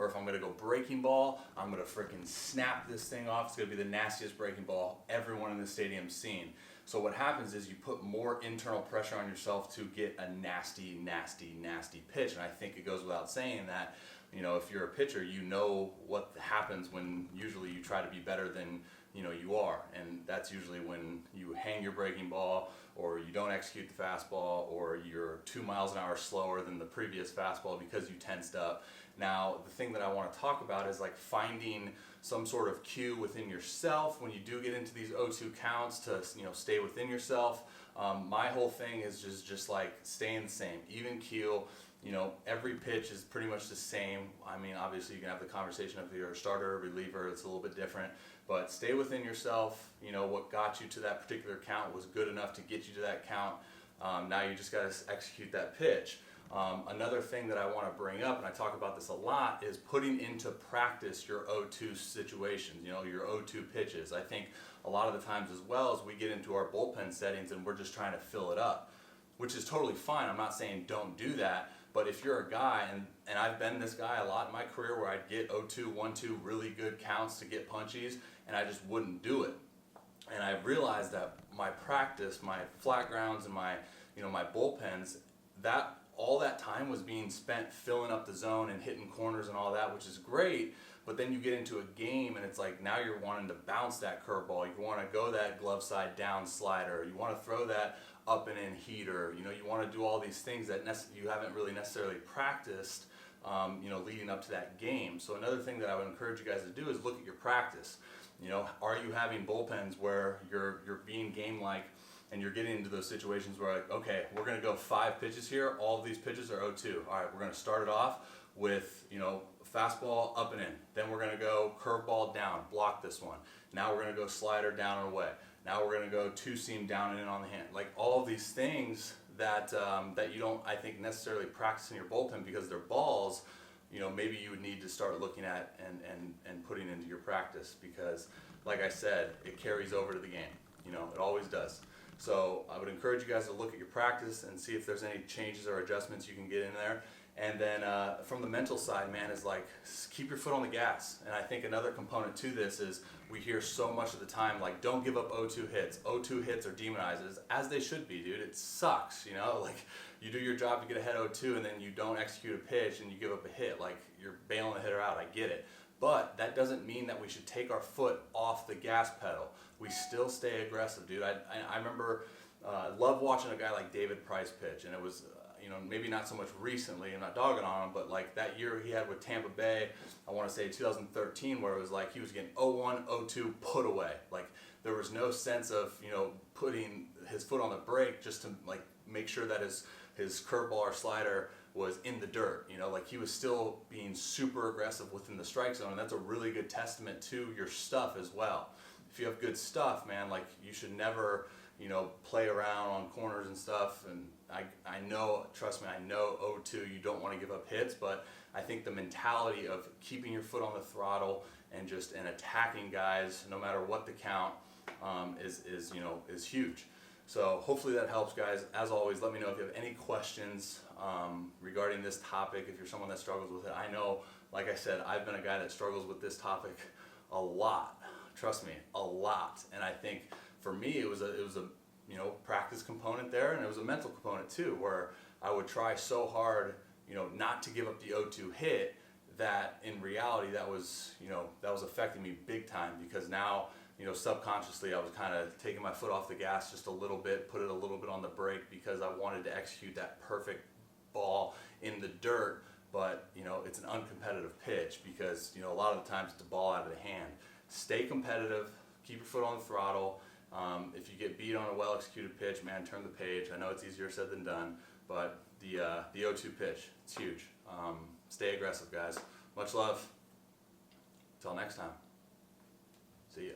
or if I'm going to go breaking ball, I'm going to freaking snap this thing off. It's going to be the nastiest breaking ball everyone in the stadium's seen. So what happens is you put more internal pressure on yourself to get a nasty, nasty, nasty pitch. And I think it goes without saying that, you know, if you're a pitcher, you know what happens when usually you try to be better than, you know, you are. And that's usually when you hang your breaking ball, or you don't execute the fastball, or you're 2 miles an hour slower than the previous fastball because you tensed up. Now, the thing that I want to talk about is like finding some sort of cue within yourself when you do get into these 0-2 counts to, you know, stay within yourself. My whole thing is just like staying the same, even keel. You know, every pitch is pretty much the same. I mean, obviously you can have the conversation of you're a starter or reliever, it's a little bit different, but stay within yourself. You know, what got you to that particular count was good enough to get you to that count. Now you just got to execute that pitch. Another thing that I want to bring up, and I talk about this a lot, is putting into practice your 0-2 situations, you know, your 0-2 pitches. I think a lot of the times as well as we get into our bullpen settings and we're just trying to fill it up, which is totally fine. I'm not saying don't do that, but if you're a guy, and I've been this guy a lot in my career where I'd get 0-2, 1-2 really good counts to get punchies, and I just wouldn't do it. And I realized that my practice, my flat grounds and my, you know, my bullpens, that all that time was being spent filling up the zone and hitting corners and all that, which is great. But then you get into a game and it's like now you're wanting to bounce that curveball. You want to go that glove side down slider. You want to throw that up and in heater. You know, you want to do all these things that you haven't really necessarily practiced, you know, leading up to that game. So another thing that I would encourage you guys to do is look at your practice. You know, are you having bullpens where you're being game-like and you're getting into those situations where, like, okay, we're going to go 5 pitches here. All of these pitches are 0-2. All right, we're going to start it off with, you know, fastball up and in. Then we're going to go curveball down, block this one. Now we're going to go slider down and away. Now we're going to go 2-seam down and in on the hand. Like all of these things that that you don't, I think, necessarily practice in your bullpen because they're balls. You know, maybe you would need to start looking at and putting into your practice because, like I said, it carries over to the game. You know, it always does. So I would encourage you guys to look at your practice and see if there's any changes or adjustments you can get in there. And then from the mental side, man, is like keep your foot on the gas. And I think another component to this is we hear so much of the time, like, don't give up 0-2 hits. 0-2 hits are demonized, as they should be, dude. It sucks, you know? Like, you do your job to get ahead 0-2 and then you don't execute a pitch and you give up a hit. Like, you're bailing the hitter out, I get it. But that doesn't mean that we should take our foot off the gas pedal. We still stay aggressive, dude. I remember, love watching a guy like David Price pitch, and it was, you know, maybe not so much recently, I'm not dogging on him, but like that year he had with Tampa Bay, I want to say 2013, where it was like he was getting 0-1, 0-2 put away. Like there was no sense of, you know, putting his foot on the brake just to like make sure that his curveball or slider was in the dirt. You know, like he was still being super aggressive within the strike zone, and that's a really good testament to your stuff as well. If you have good stuff, man, like you should never, you know, play around on corners and stuff. And I know, trust me, I know 0-2, you don't want to give up hits, but I think the mentality of keeping your foot on the throttle and attacking guys no matter what the count is huge. So hopefully that helps, guys. As always, let me know if you have any questions regarding this topic. If you're someone that struggles with it, I know, like I said, I've been a guy that struggles with this topic a lot. Trust me, a lot. And I think for me, it was a you know, practice component there, and it was a mental component too, where I would try so hard, you know, not to give up the 0-2 hit, that in reality that was affecting me big time, because now, you know, subconsciously I was kind of taking my foot off the gas just a little bit, put it a little bit on the brake, because I wanted to execute that perfect ball in the dirt. But, you know, it's an uncompetitive pitch because, you know, a lot of the times it's a ball out of the hand. Stay competitive, keep your foot on the throttle. If you get beat on a well-executed pitch, man, turn the page. I know it's easier said than done, but the 0-2 pitch, it's huge. Stay aggressive, guys. Much love. Until next time. See ya.